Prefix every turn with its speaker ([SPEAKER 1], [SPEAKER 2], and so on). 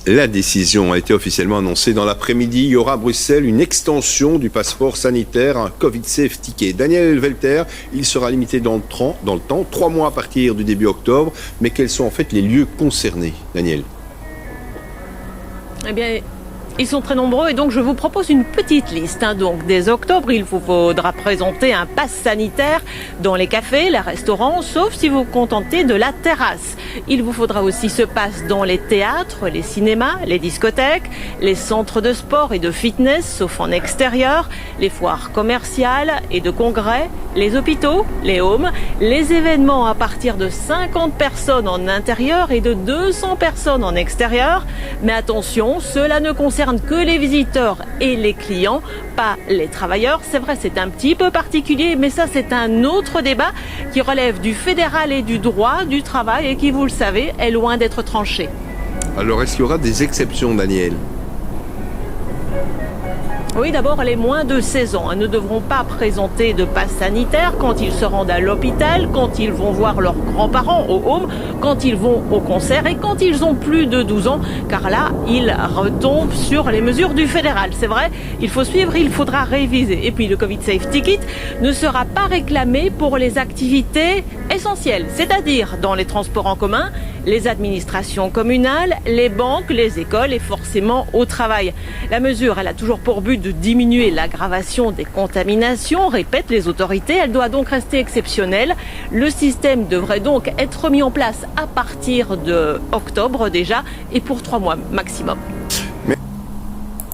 [SPEAKER 1] La décision a été officiellement annoncée dans l'après-midi. Il y aura à Bruxelles une extension du passeport sanitaire, un Covid Safe Ticket. Daniel Welter, il sera limité dans le temps, 3 mois à partir du début octobre. Mais quels sont en fait les lieux concernés, Daniel?
[SPEAKER 2] Eh bien, ils sont très nombreux et donc je vous propose une petite liste. Donc dès octobre, il vous faudra présenter un pass sanitaire dans les cafés, les restaurants, sauf si vous vous contentez de la terrasse. Il vous faudra aussi ce pass dans les théâtres, les cinémas, les discothèques, les centres de sport et de fitness, sauf en extérieur, les foires commerciales et de congrès, les hôpitaux, les homes, les événements à partir de 50 personnes en intérieur et de 200 personnes en extérieur. Mais attention, cela ne concerne que les visiteurs et les clients, pas les travailleurs. C'est vrai, c'est un petit peu particulier, mais ça c'est un autre débat qui relève du fédéral et du droit du travail et qui, vous le savez, est loin d'être tranché.
[SPEAKER 1] Alors, est-ce qu'il y aura des exceptions, Daniel?
[SPEAKER 2] Oui, d'abord, les moins de 16 ans ne devront pas présenter de passe sanitaire quand ils se rendent à l'hôpital, quand ils vont voir leurs grands-parents au home, quand ils vont au concert et quand ils ont plus de 12 ans, car là, ils retombent sur les mesures du fédéral. C'est vrai, il faut suivre, il faudra réviser. Et puis, le Covid Safe Ticket ne sera pas réclamé pour les activités essentielles, c'est-à-dire dans les transports en commun, les administrations communales, les banques, les écoles et forcément au travail. La mesure, elle a toujours pour but de diminuer l'aggravation des contaminations, répètent les autorités. Elle doit donc rester exceptionnelle. Le système devrait donc être mis en place à partir de octobre déjà et pour 3 mois maximum.